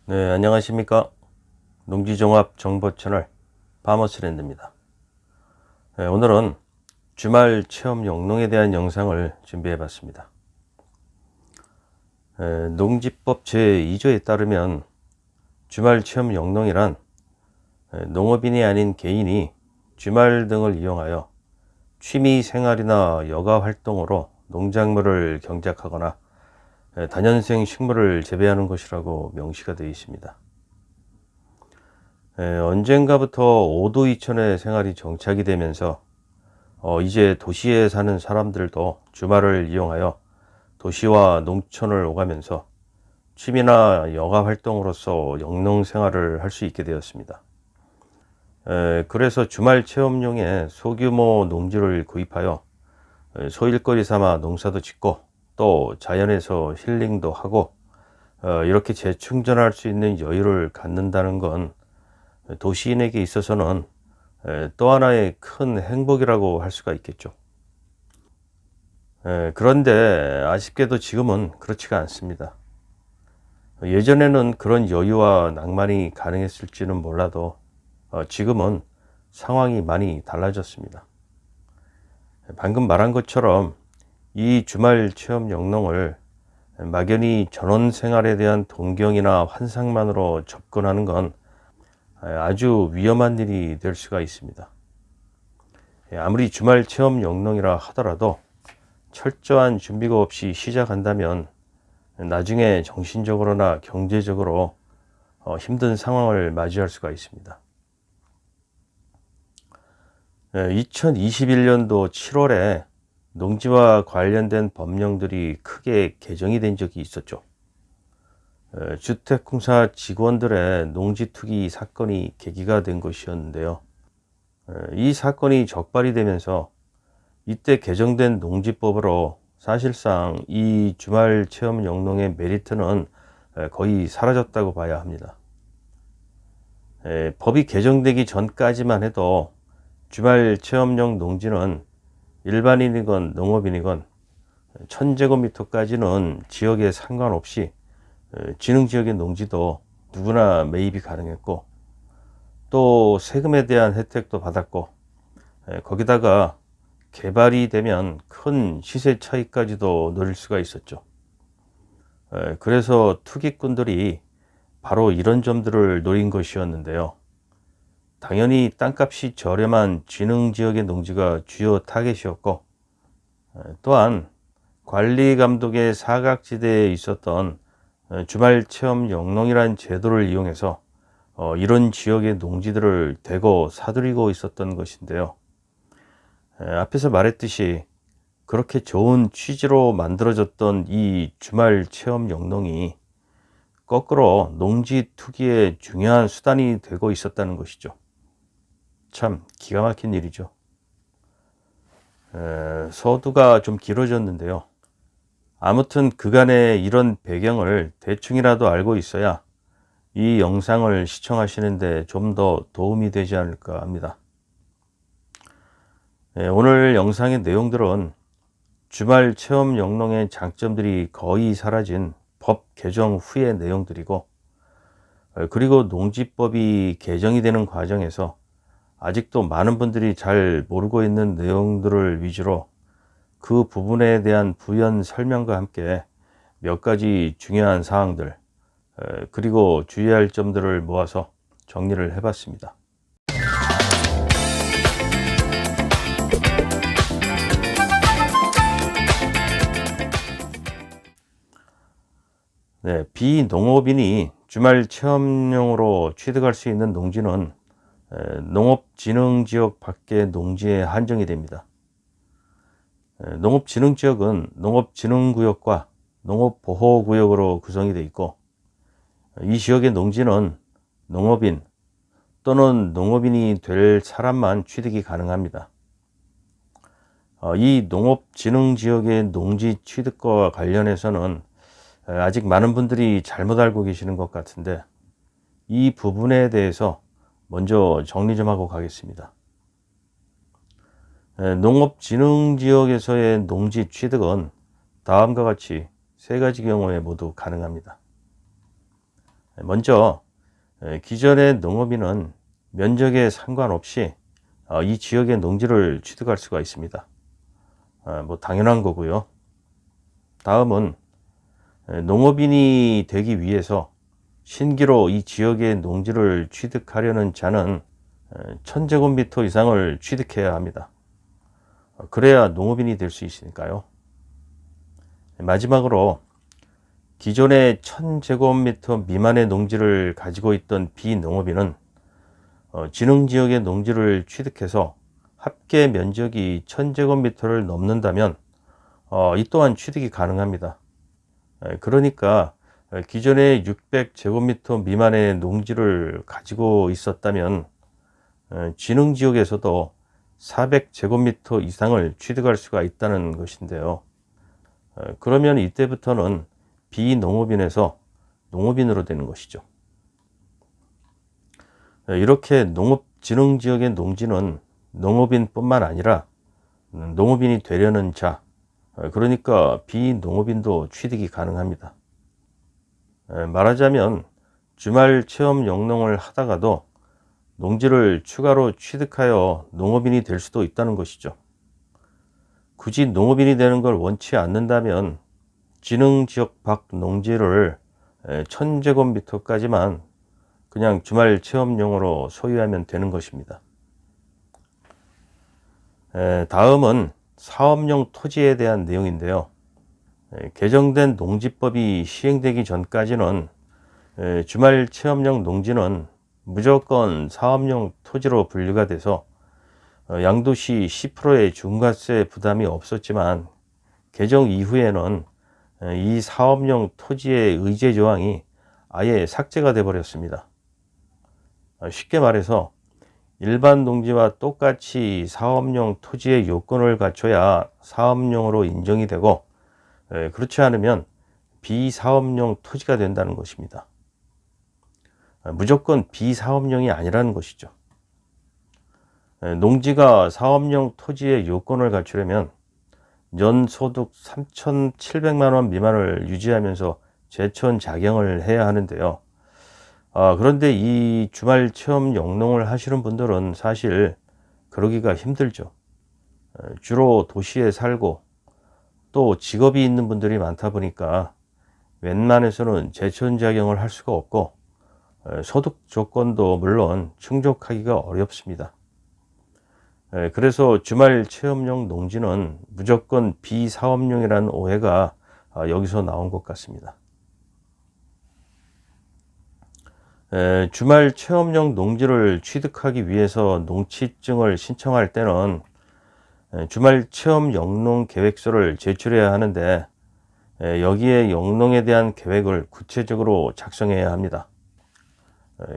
네, 안녕하십니까. 농지종합 정보 채널 파머스랜드입니다. 네, 오늘은 주말 체험 영농에 대한 영상을 준비해 봤습니다. 농지법 제2조에 따르면 주말 체험 영농이란 농업인이 아닌 개인이 주말 등을 이용하여 취미 생활이나 여가 활동으로 농작물을 경작하거나 다년생 식물을 재배하는 것이라고 명시가 되어 있습니다. 언젠가부터 오도 이천의 생활이 정착이 되면서 이제 도시에 사는 사람들도 주말을 이용하여 도시와 농촌을 오가면서 취미나 여가 활동으로서 영농 생활을 할 수 있게 되었습니다. 그래서 주말 체험용의 소규모 농지를 구입하여 소일거리 삼아 농사도 짓고 또 자연에서 힐링도 하고 이렇게 재충전할 수 있는 여유를 갖는다는 건 도시인에게 있어서는 또 하나의 큰 행복이라고 할 수가 있겠죠. 그런데 아쉽게도 지금은 그렇지가 않습니다. 예전에는 그런 여유와 낭만이 가능했을지는 몰라도 지금은 상황이 많이 달라졌습니다. 방금 말한 것처럼 이 주말 체험 영농을 막연히 전원 생활에 대한 동경이나 환상만으로 접근하는 건 아주 위험한 일이 될 수가 있습니다. 아무리 주말 체험 영농이라 하더라도 철저한 준비가 없이 시작한다면 나중에 정신적으로나 경제적으로 힘든 상황을 맞이할 수가 있습니다. 2021년도 7월에 농지와 관련된 법령들이 크게 개정이 된 적이 있었죠. 주택공사 직원들의 농지 투기 사건이 계기가 된 것이었는데요. 이 사건이 적발이 되면서 이때 개정된 농지법으로 사실상 이 주말 체험 영농의 메리트는 거의 사라졌다고 봐야 합니다. 법이 개정되기 전까지만 해도 주말 체험용 농지는 일반인이건 농업인이건 1000제곱미터까지는 지역에 상관없이 진흥지역의 농지도 누구나 매입이 가능했고 또 세금에 대한 혜택도 받았고 거기다가 개발이 되면 큰 시세 차익까지도 노릴 수가 있었죠. 그래서 투기꾼들이 바로 이런 점들을 노린 것이었는데요. 당연히 땅값이 저렴한 진흥지역의 농지가 주요 타겟이었고 또한 관리 감독의 사각지대에 있었던 주말 체험 영농이라는 제도를 이용해서 이런 지역의 농지들을 대거 사들이고 있었던 것인데요. 앞에서 말했듯이 그렇게 좋은 취지로 만들어졌던 이 주말 체험 영농이 거꾸로 농지 투기의 중요한 수단이 되고 있었다는 것이죠. 참 기가 막힌 일이죠. 서두가 좀 길어졌는데요. 아무튼 그간의 이런 배경을 대충이라도 알고 있어야 이 영상을 시청하시는데 좀 더 도움이 되지 않을까 합니다. 오늘 영상의 내용들은 주말 체험 영농의 장점들이 거의 사라진 법 개정 후의 내용들이고 그리고 농지법이 개정이 되는 과정에서 아직도 많은 분들이 잘 모르고 있는 내용들을 위주로 그 부분에 대한 부연 설명과 함께 몇 가지 중요한 사항들 그리고 주의할 점들을 모아서 정리를 해봤습니다. 네, 비농업인이 주말 체험용으로 취득할 수 있는 농지는 농업진흥지역 밖의 농지에 한정이 됩니다. 농업진흥지역은 농업진흥구역과 농업보호구역으로 구성이 되어 있고 이 지역의 농지는 농업인 또는 농업인이 될 사람만 취득이 가능합니다. 이 농업진흥지역의 농지 취득과 관련해서는 아직 많은 분들이 잘못 알고 계시는 것 같은데 이 부분에 대해서 먼저 정리 좀 하고 가겠습니다. 농업진흥지역에서의 농지 취득은 다음과 같이 세 가지 경우에 모두 가능합니다. 먼저 기존의 농업인은 면적에 상관없이 이 지역의 농지를 취득할 수가 있습니다. 뭐 당연한 거고요. 다음은 농업인이 되기 위해서 신기로 이 지역의 농지를 취득하려는 자는 1000제곱미터 이상을 취득해야 합니다. 그래야 농업인이 될 수 있으니까요. 마지막으로 기존에 1000제곱미터 미만의 농지를 가지고 있던 비농업인은 진흥지역의 농지를 취득해서 합계 면적이 1000제곱미터를 넘는다면 이 또한 취득이 가능합니다. 그러니까 기존에 600제곱미터 미만의 농지를 가지고 있었다면 진흥지역에서도 400제곱미터 이상을 취득할 수가 있다는 것인데요. 그러면 이때부터는 비농업인에서 농업인으로 되는 것이죠. 이렇게 진흥지역의 농지는 농업인뿐만 아니라 농업인이 되려는 자, 그러니까 비농업인도 취득이 가능합니다. 말하자면 주말 체험 영농을 하다가도 농지를 추가로 취득하여 농업인이 될 수도 있다는 것이죠. 굳이 농업인이 되는 걸 원치 않는다면 진흥지역 밖 농지를 1000제곱미터까지만 그냥 주말 체험용으로 소유하면 되는 것입니다. 다음은 사업용 토지에 대한 내용인데요. 개정된 농지법이 시행되기 전까지는 주말 체험용 농지는 무조건 사업용 토지로 분류가 돼서 양도시 10%의 중과세 부담이 없었지만 개정 이후에는 이 사업용 토지의 의제 조항이 아예 삭제가 돼 버렸습니다. 쉽게 말해서 일반 농지와 똑같이 사업용 토지의 요건을 갖춰야 사업용으로 인정이 되고 그렇지 않으면 비사업용 토지가 된다는 것입니다. 무조건 비사업용이 아니라는 것이죠. 농지가 사업용 토지의 요건을 갖추려면 연소득 3,700만 원 미만을 유지하면서 제천 자경을 해야 하는데요. 그런데 이 주말 체험 영농을 하시는 분들은 사실 그러기가 힘들죠. 주로 도시에 살고 또 직업이 있는 분들이 많다 보니까 웬만해서는 제천 자경을 할 수가 없고 소득 조건도 물론 충족하기가 어렵습니다. 그래서 주말 체험용 농지는 무조건 비사업용이라는 오해가 여기서 나온 것 같습니다. 주말 체험용 농지를 취득하기 위해서 농취증을 신청할 때는 주말 체험 영농 계획서를 제출해야 하는데 여기에 영농에 대한 계획을 구체적으로 작성해야 합니다.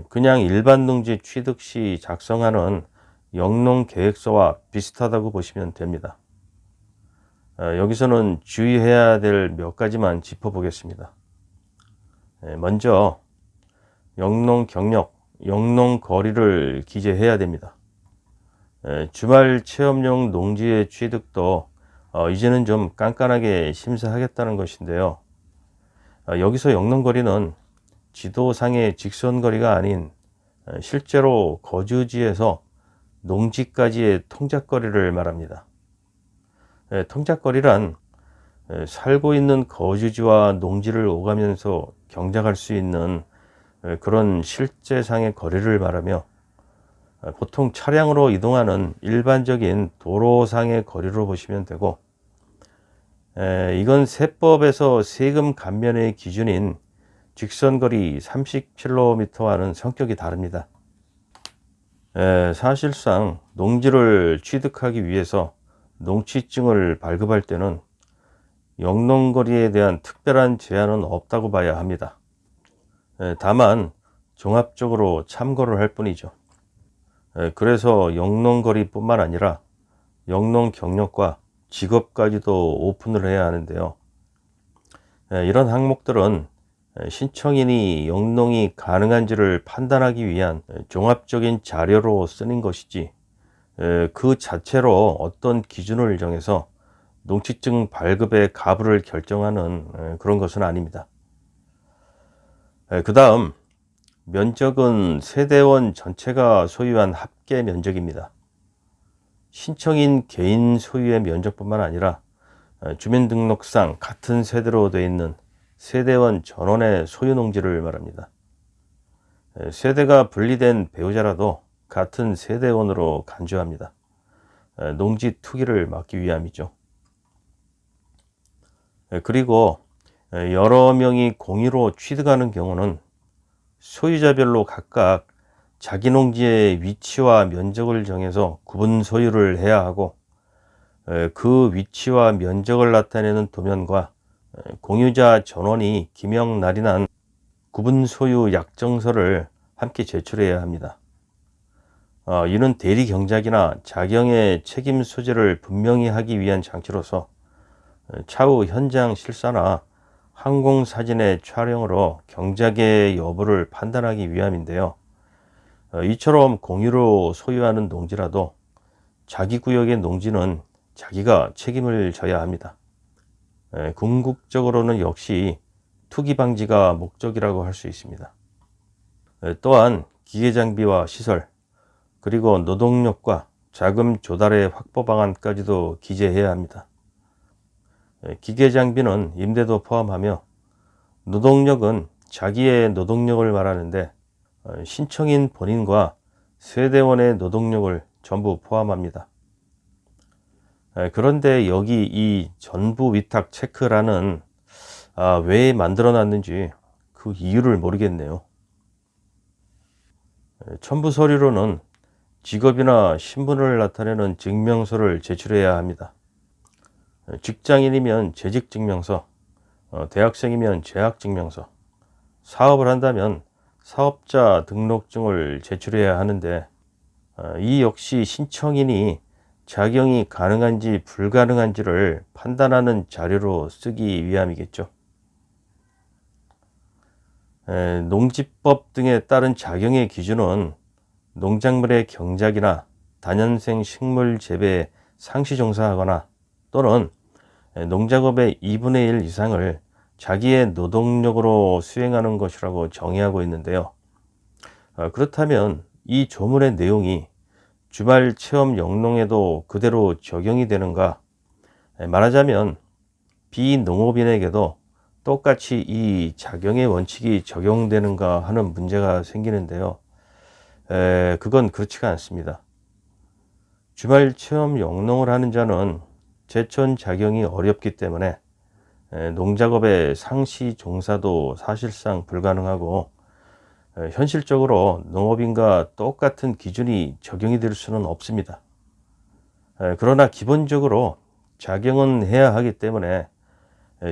그냥 일반 농지 취득 시 작성하는 영농 계획서와 비슷하다고 보시면 됩니다. 여기서는 주의해야 될 몇 가지만 짚어보겠습니다. 먼저 영농 경력, 영농 거리를 기재해야 됩니다. 주말 체험용 농지의 취득도 이제는 좀 깐깐하게 심사하겠다는 것인데요. 여기서 영농 거리는 지도상의 직선거리가 아닌 실제로 거주지에서 농지까지의 통작거리를 말합니다. 통작거리란 살고 있는 거주지와 농지를 오가면서 경작할 수 있는 그런 실제상의 거리를 말하며 보통 차량으로 이동하는 일반적인 도로상의 거리로 보시면 되고 이건 세법에서 세금 감면의 기준인 직선거리 30km와는 성격이 다릅니다. 사실상 농지를 취득하기 위해서 농취증을 발급할 때는 영농거리에 대한 특별한 제한은 없다고 봐야 합니다. 다만 종합적으로 참고를 할 뿐이죠. 그래서 영농거리 뿐만 아니라 영농 경력과 직업까지도 오픈을 해야 하는데요. 이런 항목들은 신청인이 영농이 가능한지를 판단하기 위한 종합적인 자료로 쓰는 것이지 그 자체로 어떤 기준을 정해서 농취증 발급의 가부를 결정하는 그런 것은 아닙니다. 그 다음 면적은 세대원 전체가 소유한 합계 면적입니다. 신청인 개인 소유의 면적뿐만 아니라 주민등록상 같은 세대로 되어 있는 세대원 전원의 소유 농지를 말합니다. 세대가 분리된 배우자라도 같은 세대원으로 간주합니다. 농지 투기를 막기 위함이죠. 그리고 여러 명이 공유로 취득하는 경우는 소유자별로 각각 자기 농지의 위치와 면적을 정해서 구분 소유를 해야 하고, 그 위치와 면적을 나타내는 도면과 공유자 전원이 기명 날인한 구분 소유 약정서를 함께 제출해야 합니다. 이는 대리 경작이나 자경의 책임 소재를 분명히 하기 위한 장치로서 차후 현장 실사나 항공사진의 촬영으로 경작의 여부를 판단하기 위함인데요. 이처럼 공유로 소유하는 농지라도 자기 구역의 농지는 자기가 책임을 져야 합니다. 궁극적으로는 역시 투기 방지가 목적이라고 할 수 있습니다. 또한 기계 장비와 시설, 그리고 노동력과 자금 조달의 확보 방안까지도 기재해야 합니다. 기계 장비는 임대도 포함하며, 노동력은 자기의 노동력을 말하는데 신청인 본인과 세대원의 노동력을 전부 포함합니다. 그런데 여기 이 전부 위탁 체크라는 왜 만들어 놨는지 그 이유를 모르겠네요. 첨부 서류로는 직업이나 신분을 나타내는 증명서를 제출해야 합니다. 직장인이면 재직증명서, 대학생이면 재학증명서, 사업을 한다면 사업자 등록증을 제출해야 하는데, 이 역시 신청인이 작용이 가능한지 불가능한지를 판단하는 자료로 쓰기 위함이겠죠. 농지법 등에 따른 작용의 기준은 농작물의 경작이나 다년생 식물 재배에 상시 종사하거나, 또는 농작업의 2분의 1 이상을 자기의 노동력으로 수행하는 것이라고 정의하고 있는데요. 그렇다면 이 조문의 내용이 주말 체험 영농에도 그대로 적용이 되는가? 말하자면 비농업인에게도 똑같이 이 작용의 원칙이 적용되는가 하는 문제가 생기는데요. 그건 그렇지가 않습니다. 주말 체험 영농을 하는 자는 제천 작용이 어렵기 때문에 농작업의 상시 종사도 사실상 불가능하고, 현실적으로 농업인과 똑같은 기준이 적용이 될 수는 없습니다. 그러나 기본적으로 작용은 해야 하기 때문에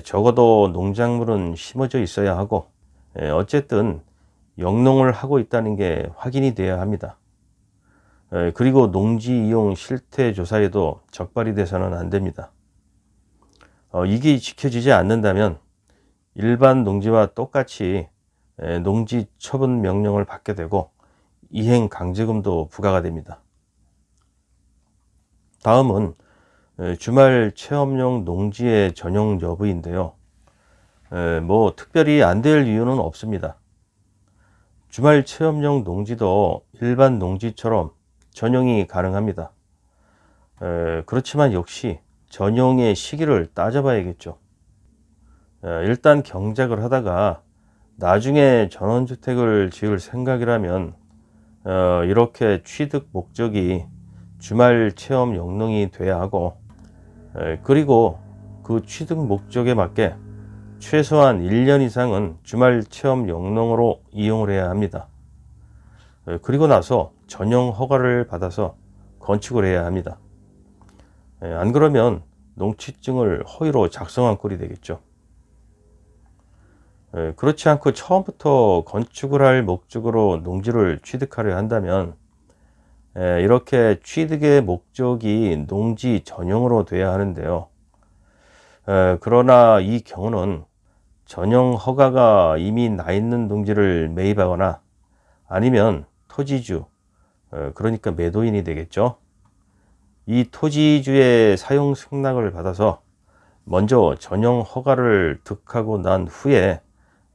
적어도 농작물은 심어져 있어야 하고, 어쨌든 영농을 하고 있다는 게 확인이 돼야 합니다. 그리고 농지 이용 실태 조사에도 적발이 돼서는 안 됩니다. 이게 지켜지지 않는다면 일반 농지와 똑같이 농지 처분 명령을 받게 되고 이행 강제금도 부과가 됩니다. 다음은 주말 체험용 농지의 전용 여부인데요. 뭐 특별히 안 될 이유는 없습니다. 주말 체험용 농지도 일반 농지처럼 전용이 가능합니다. 그렇지만 역시 전용의 시기를 따져봐야겠죠. 일단 경작을 하다가 나중에 전원주택을 지을 생각이라면 이렇게 취득 목적이 주말 체험 영농이 돼야 하고, 그리고 그 취득 목적에 맞게 최소한 1년 이상은 주말 체험 영농으로 이용을 해야 합니다. 그리고 나서 전용 허가를 받아서 건축을 해야 합니다. 안 그러면 농취증을 허위로 작성한 꼴이 되겠죠. 그렇지 않고 처음부터 건축을 할 목적으로 농지를 취득하려 한다면 이렇게 취득의 목적이 농지 전용으로 돼야 하는데요. 그러나 이 경우는 전용 허가가 이미 나 있는 농지를 매입하거나, 아니면 토지주, 그러니까 매도인이 되겠죠. 이 토지주의 사용 승낙을 받아서 먼저 전용 허가를 득하고 난 후에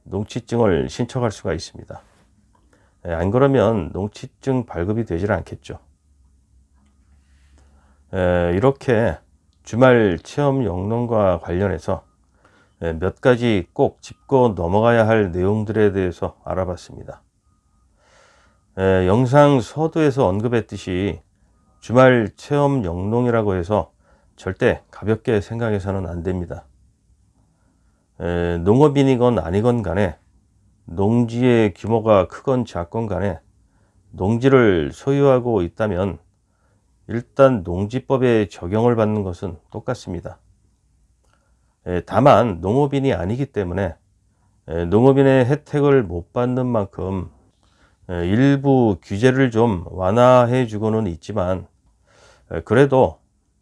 농취증을 신청할 수가 있습니다. 안 그러면 농취증 발급이 되질 않겠죠. 이렇게 주말 체험 영농과 관련해서 몇 가지 꼭 짚고 넘어가야 할 내용들에 대해서 알아봤습니다. 영상 서두에서 언급했듯이 주말 체험 영농이라고 해서 절대 가볍게 생각해서는 안 됩니다. 농업인이건 아니건 간에, 농지의 규모가 크건 작건 간에 농지를 소유하고 있다면 일단 농지법에 적용을 받는 것은 똑같습니다. 다만 농업인이 아니기 때문에 농업인의 혜택을 못 받는 만큼 일부 규제를 좀 완화해 주고는 있지만, 그래도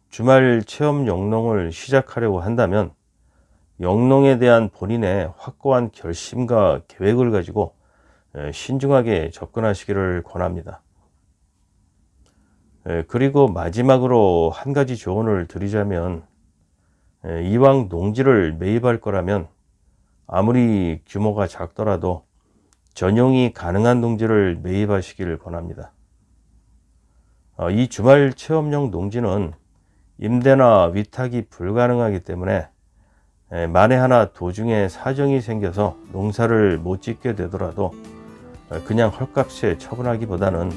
주말 체험 영농을 시작하려고 한다면 영농에 대한 본인의 확고한 결심과 계획을 가지고 신중하게 접근하시기를 권합니다. 그리고 마지막으로 한 가지 조언을 드리자면, 이왕 농지를 매입할 거라면 아무리 규모가 작더라도 전용이 가능한 농지를 매입하시기를 권합니다. 이 주말 체험용 농지는 임대나 위탁이 불가능하기 때문에 만에 하나 도중에 사정이 생겨서 농사를 못 짓게 되더라도 그냥 헐값에 처분하기보다는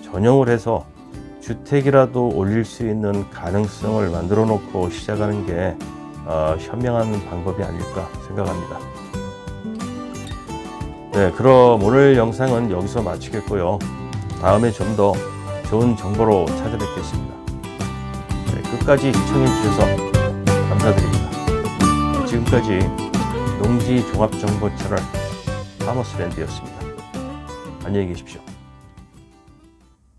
전용을 해서 주택이라도 올릴 수 있는 가능성을 만들어 놓고 시작하는 게 현명한 방법이 아닐까 생각합니다. 네, 그럼 오늘 영상은 여기서 마치겠고요. 다음에 좀 더 좋은 정보로 찾아뵙겠습니다. 네, 끝까지 시청해 주셔서 감사드립니다. 지금까지 농지종합정보 채널 파머스랜드였습니다. 안녕히 계십시오.